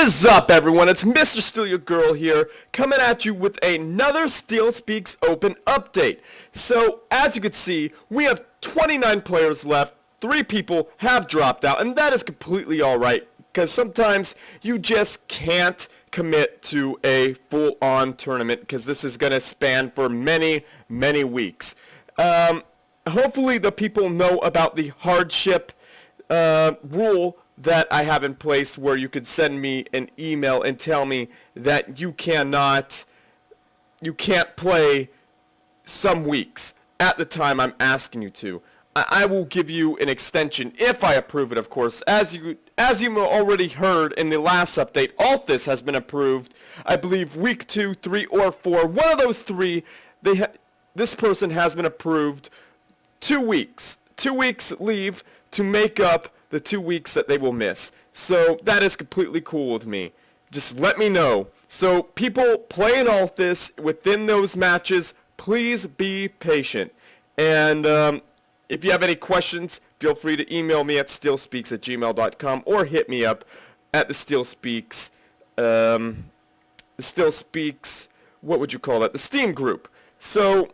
is up, everyone? It's Mr.StealUrGurl here, coming at you with another StealSpeaks Open update. So, as you can see, we have 29 players left. 3 people have dropped out, and that is completely alright, because sometimes you just can't commit to a full-on tournament, because this is going to span for many, many weeks. Hopefully the people know about the hardship rule that I have in place, where you could send me an email and tell me that you can't play some weeks at the time I'm asking you to. I will give you an extension if I approve it, of course. As you already heard in the last update, Alphahex has been approved. I believe week 2, 3, or 4. One of those 3, this person has been approved 2 weeks. 2 weeks leave to make up the 2 weeks that they will miss. So that is completely cool with me. Just let me know. So people playing Alphahex within those matches, please be patient. And if you have any questions, feel free to email me at StealSpeaks@gmail.com or hit me up at the StealSpeaks, what would you call that? The Steam group. So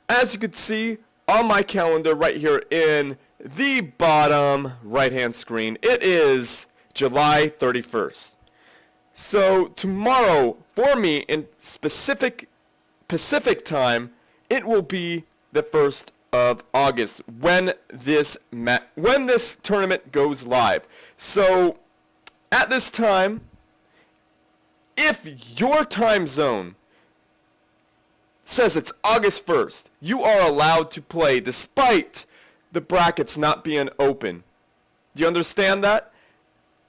as you can see on my calendar right here in the bottom right hand screen, it is July 31st. So tomorrow for me in Pacific time, it will be the 1st of August when this tournament goes live. So at this time, if your time zone says it's August 1st, you are allowed to play despite the brackets not being open. Do you understand that?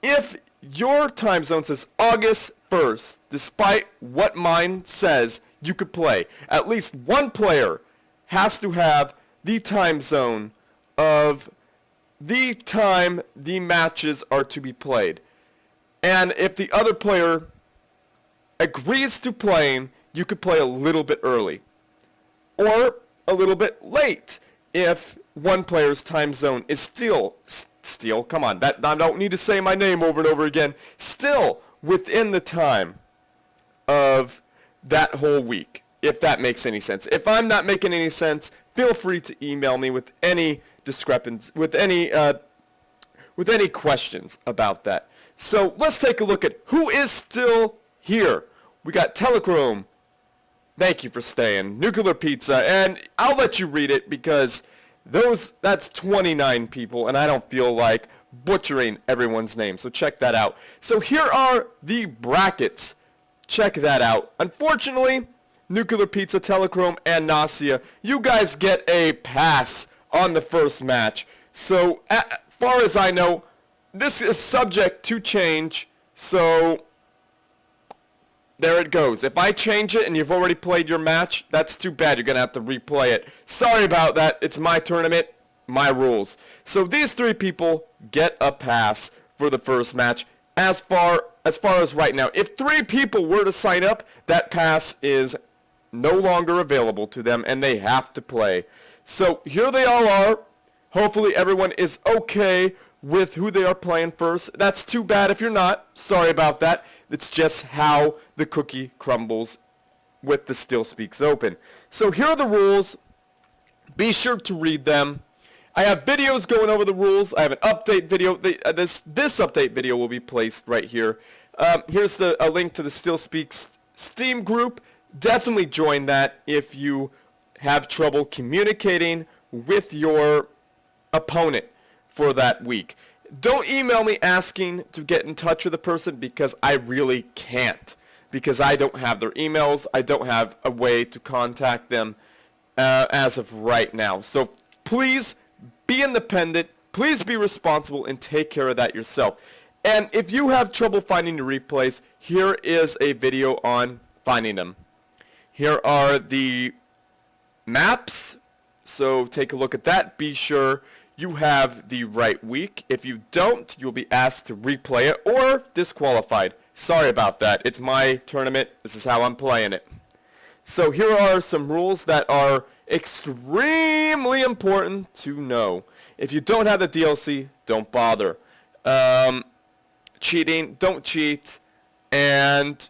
If your time zone says August 1st, despite what mine says, you could play. At least one player has to have the time zone of the time the matches are to be played. And if the other player agrees to playing, you could play a little bit early. Or a little bit late if one player's time zone is still, come on, that I don't need to say my name over and over again, still within the time of that whole week, if that makes any sense. If I'm not making any sense, feel free to email me with any discrepancies, with any questions about that. So let's take a look at who is still here. We got Telechrome. Thank you for staying. Nuclear Pizza, and I'll let you read it because that's 29 people, and I don't feel like butchering everyone's name, so check that out. So here are the brackets. Check that out. Unfortunately, Nuclear Pizza, Telechrome, and Nausea, you guys get a pass on the first match. So as far as I know, this is subject to change, so there it goes. If I change it and you've already played your match, that's too bad. You're going to have to replay it. Sorry about that. It's my tournament, my rules. So these 3 people get a pass for the first match. As far as right now, if 3 people were to sign up, that pass is no longer available to them and they have to play. So here they all are. Hopefully everyone is okay with who they are playing first. That's too bad if you're not. Sorry about that. It's just how the cookie crumbles with the StealSpeaks Open. So here are the rules. Be sure to read them. I have videos going over the rules. I have an update video. This update video will be placed right here. Here's a link to the StealSpeaks Steam group. Definitely join that if you have trouble communicating with your opponent for that week. Don't email me asking to get in touch with a person because I really can't. Because I don't have their emails. I don't have a way to contact them as of right now. So please be independent. Please be responsible and take care of that yourself. And if you have trouble finding the replays, here is a video on finding them. Here are the maps. So take a look at that. Be sure you have the right week. If you don't, you'll be asked to replay it or disqualified. Sorry about that. It's my tournament. This is how I'm playing it. So here are some rules that are extremely important to know. If you don't have the DLC, don't bother. cheating. Don't cheat. And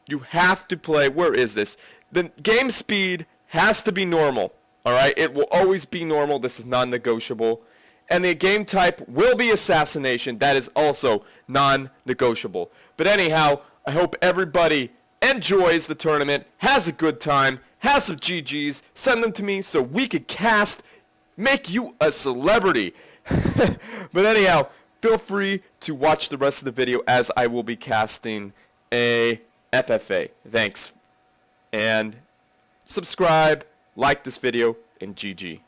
you have to play. Where is this? The game speed has to be normal. Alright? It will always be normal. This is non-negotiable. And the game type will be assassination. That is also non-negotiable. But anyhow, I hope everybody enjoys the tournament, has a good time, has some GGs, send them to me so we could cast, make you a celebrity. But anyhow, feel free to watch the rest of the video as I will be casting a FFA. Thanks. And subscribe, like this video, and GG.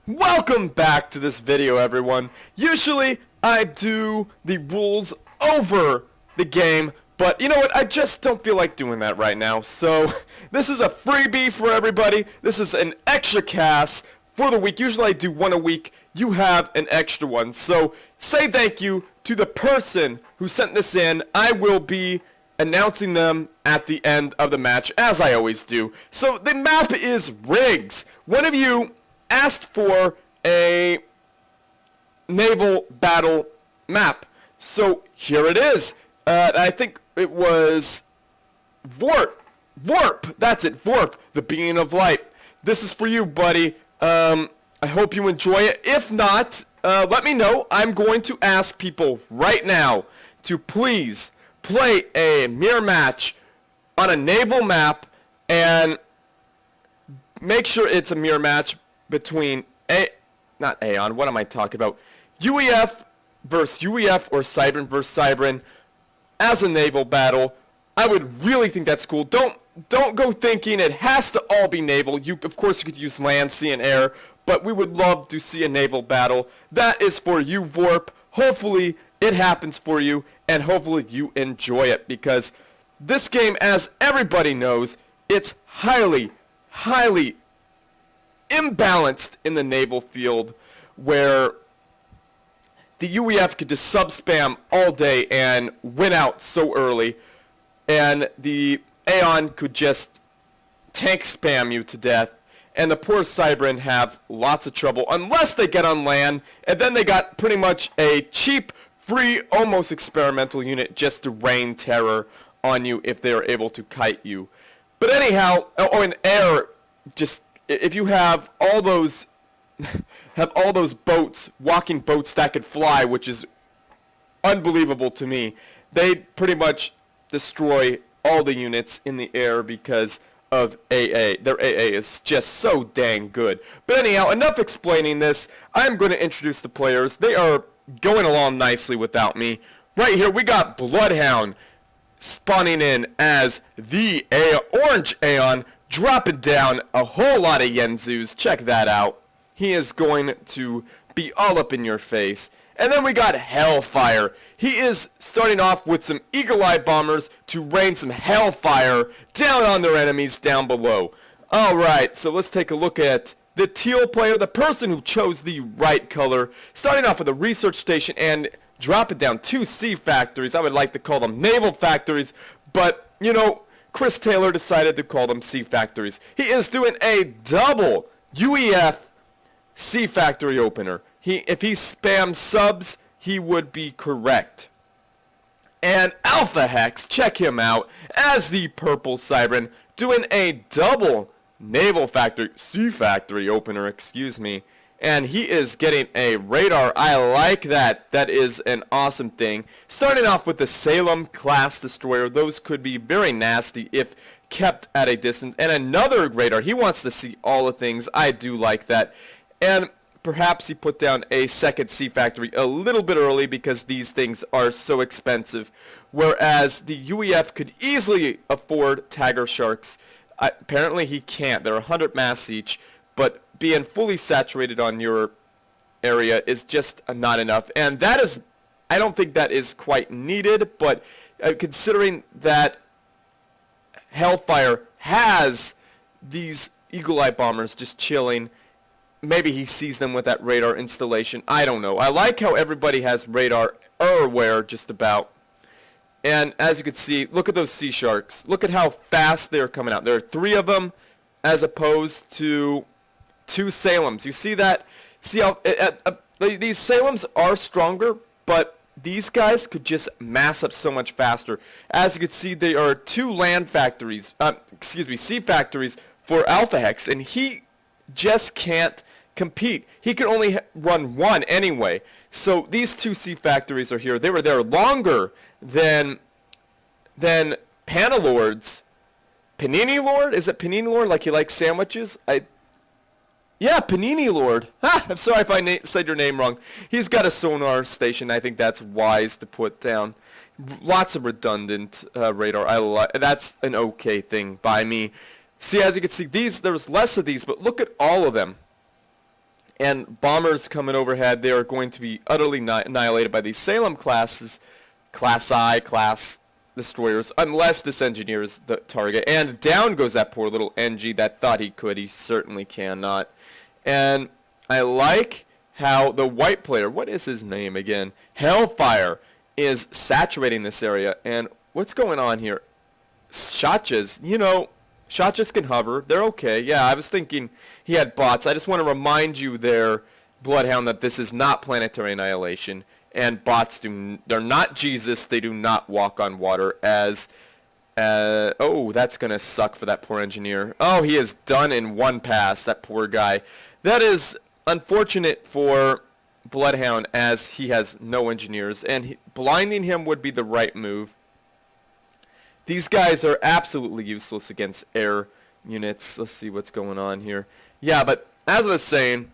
Welcome back to this video, everyone. Usually, I do the rules over the game, but you know what? I just don't feel like doing that right now. So, this is a freebie for everybody. This is an extra cast for the week. Usually, I do one a week. You have an extra one. So, say thank you to the person who sent this in. I will be announcing them at the end of the match, as I always do. So, the map is Rigs. One of you asked for a naval battle map. So here it is. I think it was Vorp. That's it, Vorp, the being of light. This is for you, buddy. I hope you enjoy it. If not, let me know. I'm going to ask people right now to please play a mirror match on a naval map and make sure it's a mirror match between not Aeon, what am I talking about? UEF versus UEF or Cybran versus Cybran as a naval battle. I would really think that's cool. Don't go thinking it has to all be naval. Of course you could use land, sea, and air, but we would love to see a naval battle. That is for you, Vorp. Hopefully it happens for you, and hopefully you enjoy it, because this game, as everybody knows, it's highly imbalanced in the naval field, where the UEF could just sub-spam all day and win out so early, and the Aeon could just tank spam you to death, and the poor Cybran have lots of trouble unless they get on land, and then they got pretty much a cheap, free, almost experimental unit just to rain terror on you if they are able to kite you. But anyhow, in air, just if you have all those boats, walking boats that could fly, which is unbelievable to me, they pretty much destroy all the units in the air because of AA. Their AA is just so dang good. But anyhow, enough explaining this. I'm going to introduce the players. They are going along nicely without me. Right here, we got Bloodhound spawning in as the Orange Aeon, dropping down a whole lot of Yenzus. Check that out. He is going to be all up in your face. And then we got Hellfire. He is starting off with some Eagle Eye Bombers to rain some Hellfire down on their enemies down below. Alright, so let's take a look at the teal player, the person who chose the right color. Starting off with a research station and dropping down 2 sea factories. I would like to call them naval factories, but, you know, Chris Taylor decided to call them sea factories. He is doing a double UEF sea factory opener. If he spams subs, he would be correct. And Alphahex, check him out, as the purple Cybran, doing a double naval factory, sea factory opener, excuse me. And he is getting a radar. I like that. That is an awesome thing. Starting off with the Salem class destroyer. Those could be very nasty if kept at a distance. And another radar. He wants to see all the things. I do like that. And perhaps he put down a second sea factory a little bit early because these things are so expensive. Whereas the UEF could easily afford Tiger Sharks. Apparently he can't. They're 100 mass each. But being fully saturated on your area is just not enough. And that is, I don't think that is quite needed, but considering that Hellfire has these Eagle Eye Bombers just chilling, maybe he sees them with that radar installation. I don't know. I like how everybody has radar everywhere just about. And as you can see, look at those sea sharks. Look at how fast they're coming out. There are 3 of them as opposed to 2 Salems. You see that? See how these Salems are stronger, but these guys could just mass up so much faster. As you can see, there are 2 land factories, sea factories for Alphahex, and he just can't compete. He could only run 1 anyway. So these 2 sea factories are here. They were there longer than Paninilord's. Paninilord? Is it Paninilord? Like he likes sandwiches? Yeah, Paninilord. I'm sorry if I said your name wrong. He's got a sonar station. I think that's wise to put down. Lots of redundant radar. That's an okay thing by me. See, as you can see, there's less of these, but look at all of them. And bombers coming overhead, they are going to be utterly annihilated by these Salem classes, Class I, class destroyers, unless this engineer is the target. And down goes that poor little NG that thought he could. He certainly cannot. And I like how the white player, what is his name again? Hellfire is saturating this area. And what's going on here? Shotjas, Shotjas can hover. They're okay. Yeah, I was thinking he had bots. I just want to remind you there, Bloodhound, that this is not planetary annihilation. And bots they're not Jesus. They do not walk on water oh, that's going to suck for that poor engineer. Oh, he is done in 1 pass, that poor guy. That is unfortunate for Bloodhound, as he has no engineers, and blinding him would be the right move. These guys are absolutely useless against air units. Let's see what's going on here. Yeah, but as I was saying,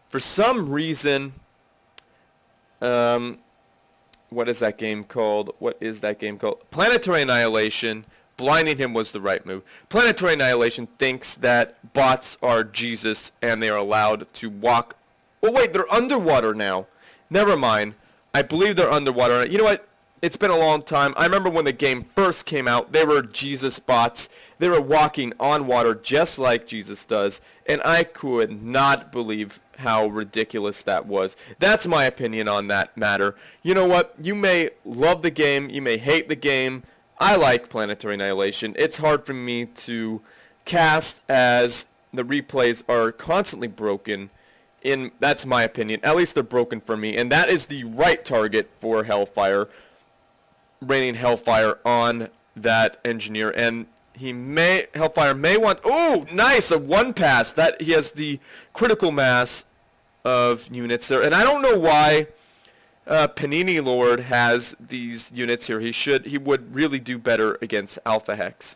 for some reason, what is that game called? Planetary Annihilation. Blinding him was the right move. Planetary Annihilation thinks that bots are Jesus and they are allowed to walk. Oh wait, they're underwater now. Never mind. I believe they're underwater. You know what? It's been a long time. I remember when the game first came out, they were Jesus bots. They were walking on water just like Jesus does. And I could not believe how ridiculous that was. That's my opinion on that matter. You know what? You may love the game. You may hate the game. I like Planetary Annihilation. It's hard for me to cast as the replays are constantly broken. That's my opinion. At least they're broken for me. And that is the right target for Hellfire. Raining Hellfire on that engineer. And Hellfire may want... Oh, nice! A 1 pass. That he has the critical mass of units there. And I don't know why Paninilord has these units here. He would really do better against Alphahex.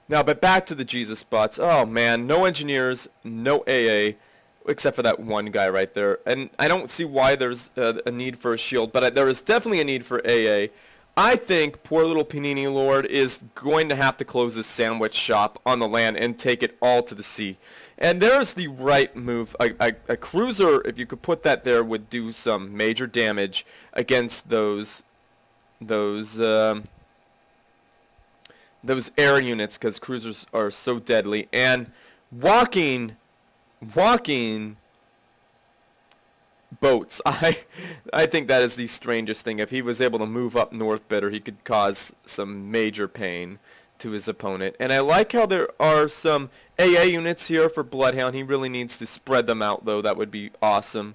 Now, but back to the Jesus bots. Oh man, no engineers, no AA, except for that one guy right there. And I don't see why there's a need for a shield, but there is definitely a need for AA. I think poor little Paninilord is going to have to close his sandwich shop on the land and take it all to the sea. And there's the right move. A cruiser, if you could put that there, would do some major damage against those air units, because cruisers are so deadly. And walking boats, I think that is the strangest thing. If he was able to move up north better, he could cause some major pain to his opponent. And I like how there are some AA units here for Bloodhound. He really needs to spread them out, though. That would be awesome.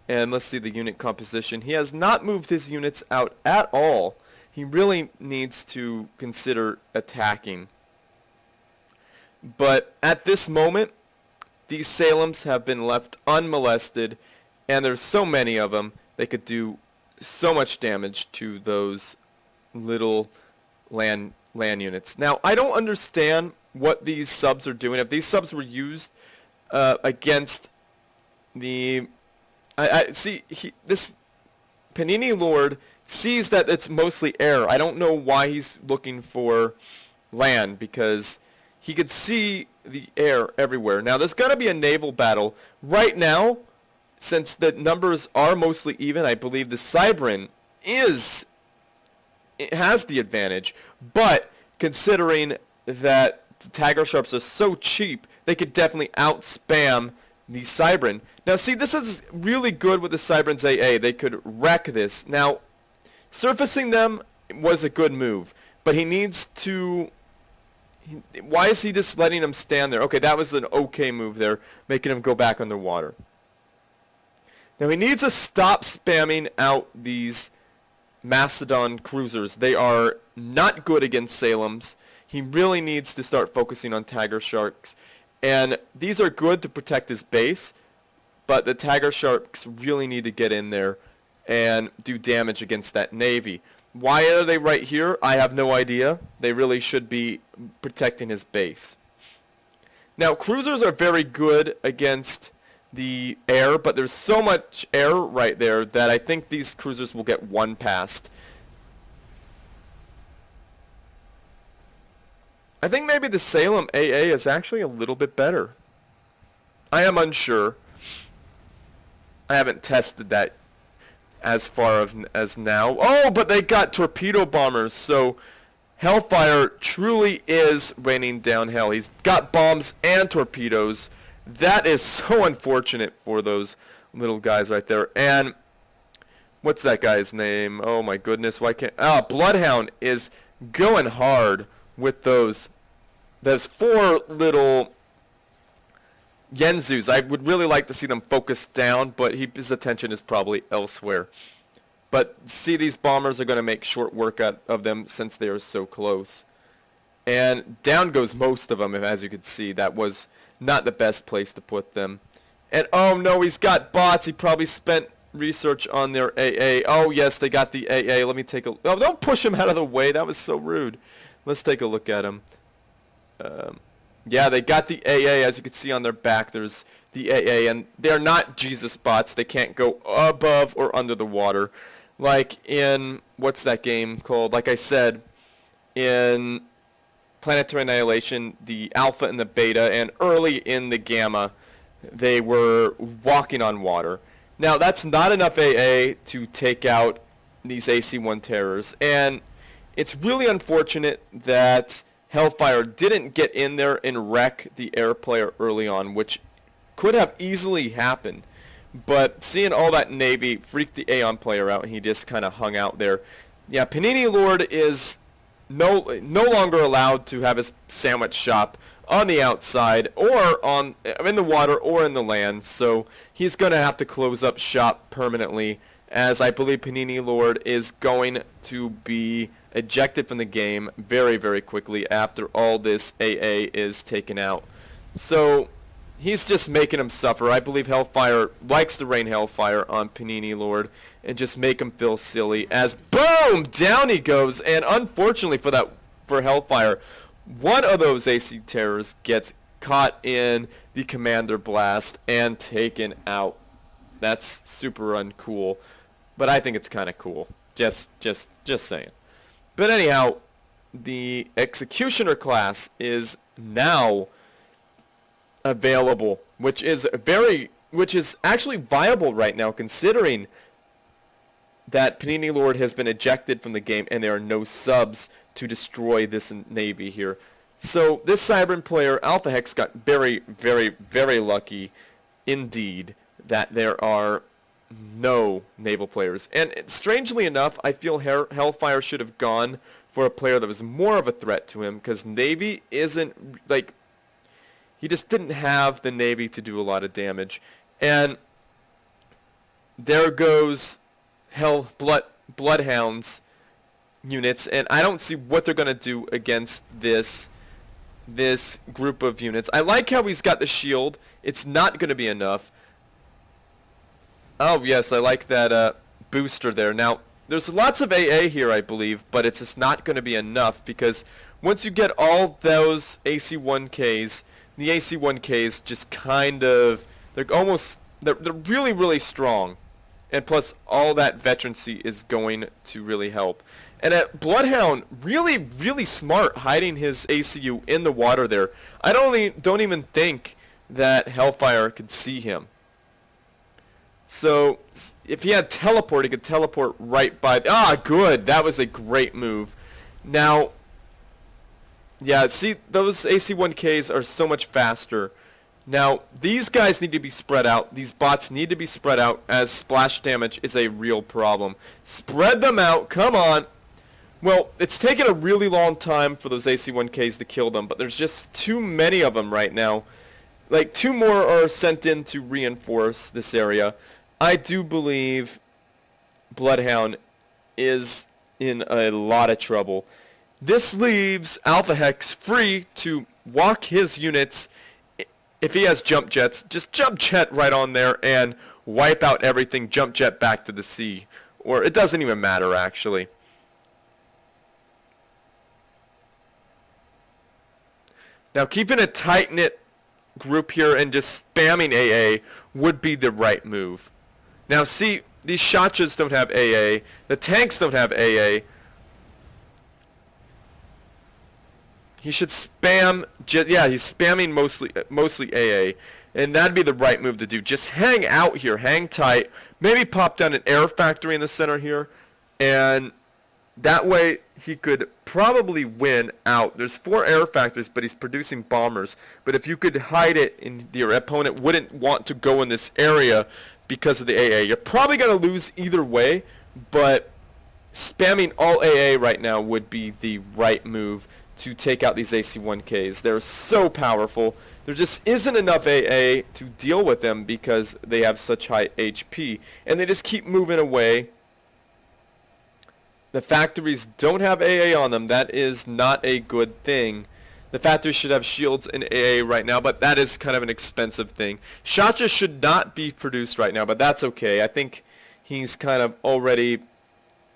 And let's see the unit composition. He has not moved his units out at all. He really needs to consider attacking. But at this moment, these Salems have been left unmolested, and there's so many of them, they could do so much damage to those little land units. Now, I don't understand what these subs are doing. If these subs were used against the... this Paninilord sees that it's mostly air. I don't know why he's looking for land, because he could see the air everywhere. Now, there's got to be a naval battle. Right now, since the numbers are mostly even, I believe the Cybran has the advantage. But considering that the Tiger Sharps are so cheap, they could definitely outspam the Cybran. Now, see, this is really good with the Cybran's AA. They could wreck this. Now, surfacing them was a good move, but he needs to... Why is he just letting them stand there? Okay, that was an okay move there, making him go back underwater. Now he needs to stop spamming out these Mastodon cruisers. They are not good against Salem's. He really needs to start focusing on Tiger Sharks. And these are good to protect his base, but the Tiger Sharks really need to get in there and do damage against that Navy. Why are they right here? I have no idea. They really should be protecting his base. Now, cruisers are very good against the air, but there's so much air right there that I think these cruisers will get one past. I think maybe the Salem AA is actually a little bit better. I am unsure. I haven't tested that as far as now. Oh, but they got torpedo bombers, so Hellfire truly is raining down hell. He's got bombs and torpedoes. That is so unfortunate for those little guys right there. And what's that guy's name? Oh my goodness, why can't... Bloodhound is going hard with those 4 little Yenzus. I would really like to see them focus down, but his attention is probably elsewhere. But see, these bombers are going to make short work out of them since they are so close. And down goes most of them, as you can see. That was not the best place to put them. And oh no, he's got bots. He probably spent research on their AA. Oh yes, they got the AA. Let me take a... Oh, don't push him out of the way. That was so rude. Let's take a look at him. Yeah, they got the AA. As you can see on their back, there's the AA. And they're not Jesus bots. They can't go above or under the water. Like in... What's that game called? Like I said, in Planetary Annihilation, the Alpha and the Beta, and early in the Gamma, they were walking on water. Now, that's not enough AA to take out these AC-1 Terrors. And it's really unfortunate that Hellfire didn't get in there and wreck the air player early on, which could have easily happened. But seeing all that Navy freaked the Aeon player out, and he just kind of hung out there. Yeah, Paninilord is no longer allowed to have his sandwich shop on the outside or in the water or in the land, so he's going to have to close up shop permanently, as I believe Paninilord is going to be ejected from the game very, very quickly after all this AA is taken out. So he's just making him suffer. I believe Hellfire likes to rain Hellfire on Paninilord and just make him feel silly, as boom, down he goes. And unfortunately for Hellfire, one of those AC Terrors gets caught in the Commander Blast and taken out. That's super uncool, but I think it's kind of cool. Just saying. But anyhow, the Executioner class is now available, which is actually viable right now, considering that Paninilord has been ejected from the game and there are no subs to destroy this Navy here. So this Cybran player, Alphahex, got very, very, very lucky indeed that there are no naval players. And strangely enough, I feel Hellfire should have gone for a player that was more of a threat to him, because Navy isn't, like, he just didn't have the Navy to do a lot of damage. And there goes Bloodhound's units, and I don't see what they're going to do against this group of units. I like how he's got the shield. It's not going to be enough. Oh, yes, I like that booster there. Now, there's lots of AA here, I believe, but it's just not going to be enough, because once you get all those AC-1Ks, the AC-1Ks just kind of, they're really, really strong. And plus, all that veterancy is going to really help. And Bloodhound, really, really smart, hiding his ACU in the water there. I don't even think that Hellfire could see him. So, if he had teleport, he could teleport right by... Ah, good! That was a great move. Now, yeah, see, those AC-1Ks are so much faster. Now, these guys need to be spread out. These bots need to be spread out, as splash damage is a real problem. Spread them out, come on! Well, it's taken a really long time for those AC-1Ks to kill them, but there's just too many of them right now. Like, 2 more are sent in to reinforce this area. I do believe Bloodhound is in a lot of trouble. This leaves Alphahex free to walk his units. If he has jump jets, just jump jet right on there and wipe out everything, jump jet back to the sea. Or it doesn't even matter, actually. Now, keeping a tight-knit group here and just spamming AA would be the right move. Now, see, these Shachas don't have AA. The tanks don't have AA. He should spam, yeah, he's spamming mostly AA. And that'd be the right move to do. Just hang out here, hang tight. Maybe pop down an air factory in the center here. And that way he could probably win out. There's 4 air factories, but he's producing bombers. But if you could hide it, and your opponent wouldn't want to go in this area because of the AA. You're probably going to lose either way, but spamming all AA right now would be the right move to take out these AC-1Ks. They're so powerful. There just isn't enough AA to deal with them because they have such high HP. And they just keep moving away. The factories don't have AA on them. That is not a good thing. The factories should have shields and AA right now, but that is kind of an expensive thing. Shacha should not be produced right now, but that's okay. I think he's kind of already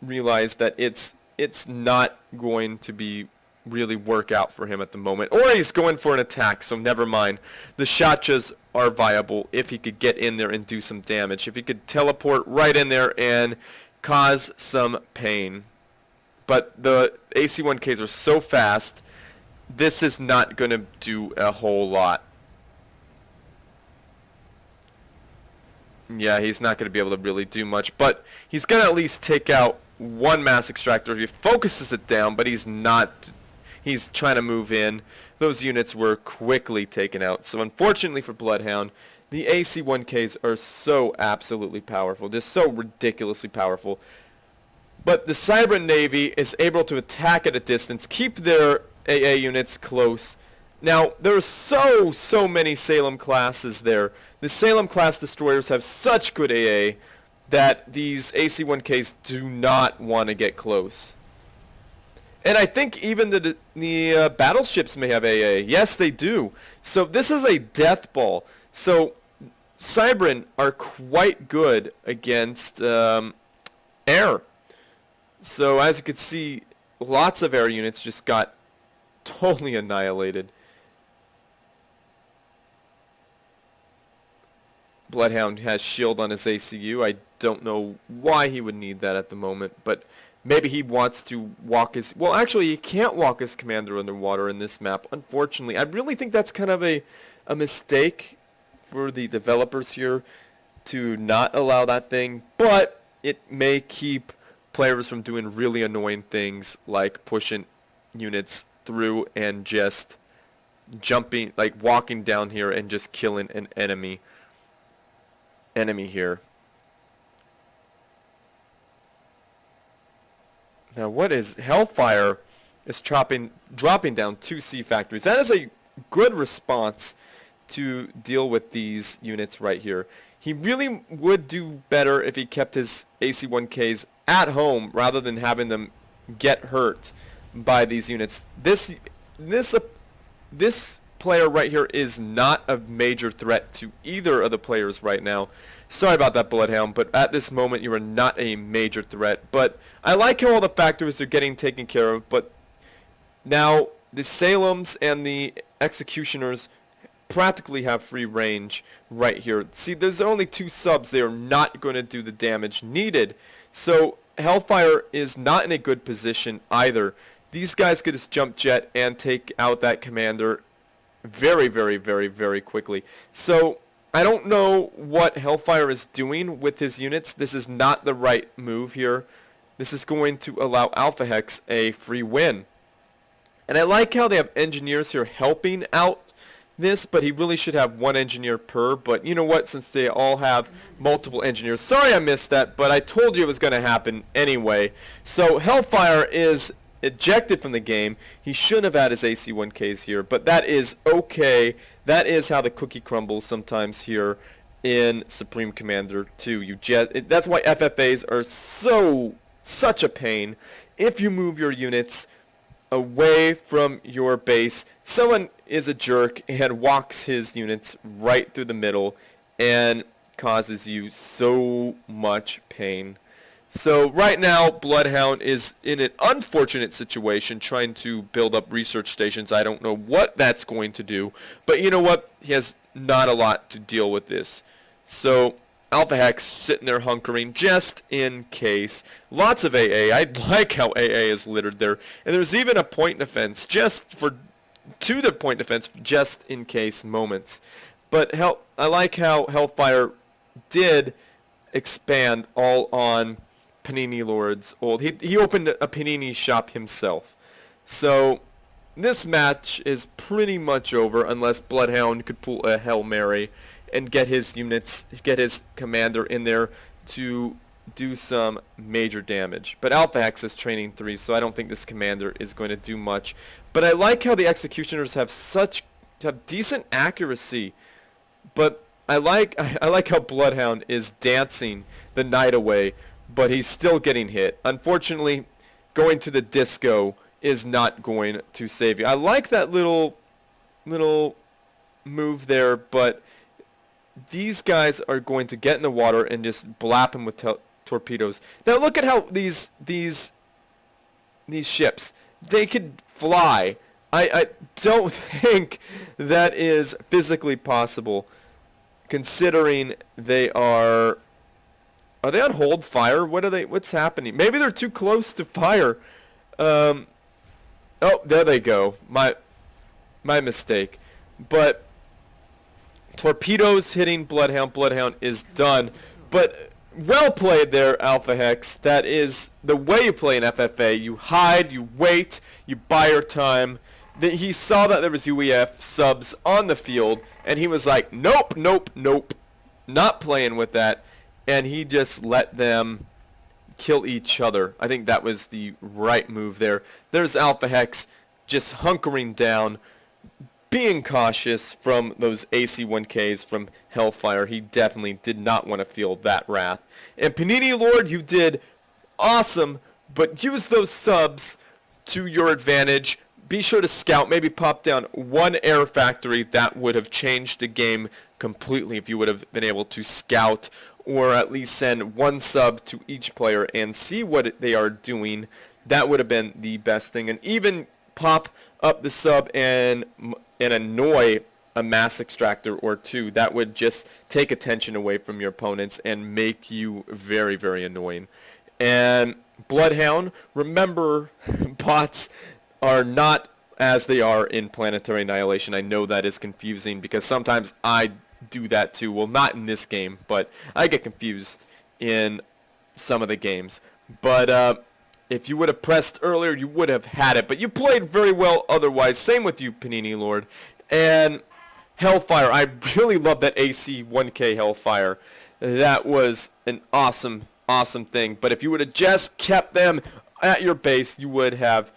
realized that it's not going to be really work out for him at the moment. Or he's going for an attack, so never mind. The Shachas are viable if he could get in there and do some damage. If he could teleport right in there and cause some pain. But the AC-1Ks are so fast, this is not going to do a whole lot. Yeah, he's not going to be able to really do much, but he's going to at least take out one mass extractor. He focuses it down, but he's not. He's trying to move in. Those units were quickly taken out. So unfortunately for Bloodhound, the AC-1Ks are so absolutely powerful. Just so ridiculously powerful. But the Cybran Navy is able to attack at a distance, keep their AA units close. Now, there are so many Salem classes there. The Salem class destroyers have such good AA that these AC-1Ks do not want to get close. And I think even the battleships may have AA. Yes, they do. So this is a death ball. So Cybran are quite good against air. So as you can see, lots of air units just got totally annihilated. Bloodhound has shield on his ACU. I don't know why he would need that at the moment, but maybe he wants to walk his... Well, actually, he can't walk his commander underwater in this map, unfortunately. I really think that's kind of a mistake for the developers here to not allow that thing, but it may keep players from doing really annoying things like pushing units through and just jumping, like walking down here and just killing an enemy here. Now what is Hellfire is dropping down 2 sea factories. That is a good response to deal with these units right here. He really would do better if he kept his AC-1Ks at home rather than having them get hurt by these units. This player right here is not a major threat to either of the players right now. Sorry about that, Bloodhound, but at this moment you are not a major threat. But I like how all the factories are getting taken care of, but now the Salems and the Executioners practically have free range right here. See, there's only 2 subs. They are not going to do the damage needed. So Hellfire is not in a good position either. These guys could just jump jet and take out that commander very quickly. So I don't know what Hellfire is doing with his units. This is not the right move here. This is going to allow Alphahex a free win. And I like how they have engineers here helping out this, but he really should have 1 engineer per. But you know what, since they all have multiple engineers, sorry I missed that, but I told you it was going to happen anyway. So Hellfire is ejected from the game. He shouldn't have had his AC-1Ks here, but that is okay. That is how the cookie crumbles sometimes here. in Supreme Commander 2. That's why FFAs are such a pain. If you move your units away from your base, someone is a jerk and walks his units right through the middle and causes you so much pain. So right now, Bloodhound is in an unfortunate situation trying to build up research stations. I don't know what that's going to do, but you know what? He has not a lot to deal with this. So Alphahex sitting there hunkering just in case. Lots of AA. I like how AA is littered there. And there's even a point defense to the point defense just in case moments. But I like how Hellfire did expand all on Paninilord's old. He opened a Panini shop himself. So this match is pretty much over unless Bloodhound could pull a Hail Mary and get his units, get his commander in there to do some major damage. But Alphahex is training 3, so I don't think this commander is going to do much. But I like how the executioners have decent accuracy. But I like how Bloodhound is dancing the knight away, but he's still getting hit. Unfortunately, going to the disco is not going to save you. I like that little move there, but these guys are going to get in the water and just blap him with torpedoes. Now look at how these ships, they could fly. I don't think that is physically possible, considering they are they on hold fire? What's happening? Maybe they're too close to fire. Oh, there they go. My mistake. But torpedoes hitting Bloodhound. Bloodhound is done. But well played there, Alphahex. That is the way you play an FFA. You hide, you wait, you buy your time. He saw that there was UEF subs on the field, and he was like, nope, nope, nope. Not playing with that. And he just let them kill each other. I think that was the right move there. There's Alphahex just hunkering down, being cautious from those AC-1Ks from Hellfire. He definitely did not want to feel that wrath. And Paninilord, you did awesome, but use those subs to your advantage. Be sure to scout, maybe pop down one air factory. That would have changed the game completely if you would have been able to scout, or at least send one sub to each player and see what they are doing. That would have been the best thing. And even pop up the sub and annoy a mass extractor or two. That would just take attention away from your opponents and make you very, very annoying. And Bloodhound, remember, bots are not as they are in Planetary Annihilation. I know that is confusing because sometimes I do that too. Well, not in this game, but I get confused in some of the games. But if you would have pressed earlier, you would have had it. But you played very well otherwise. Same with you, Paninilord. And Hellfire, I really love that AC 1K Hellfire. That was an awesome, awesome thing. But if you would have just kept them at your base, you would have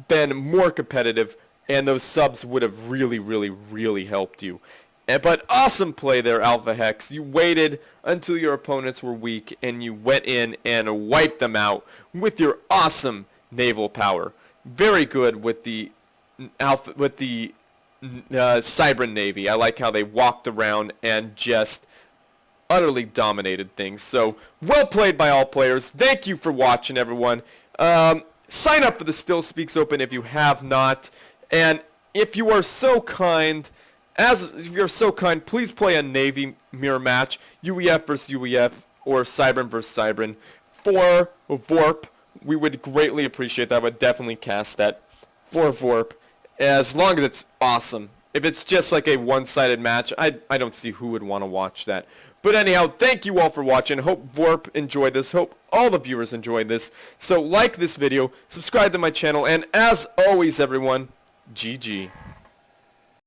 been more competitive, and those subs would have really, really, really helped you. But awesome play there, Alphahex. You waited until your opponents were weak, and you went in and wiped them out with your awesome naval power. Very good with the Cybran Navy. I like how they walked around and just utterly dominated things. So, well played by all players. Thank you for watching, everyone. Sign up for the StealSpeaks Open if you have not. And if you are so kind, please play a Navy mirror match, UEF versus UEF, or Cybran versus Cybran for VORP. We would greatly appreciate that. I would definitely cast that for VORP, as long as it's awesome. If it's just like a one-sided match, I don't see who would want to watch that. But anyhow, thank you all for watching. Hope VORP enjoyed this. Hope all the viewers enjoyed this. So like this video, subscribe to my channel, and as always, everyone, GG.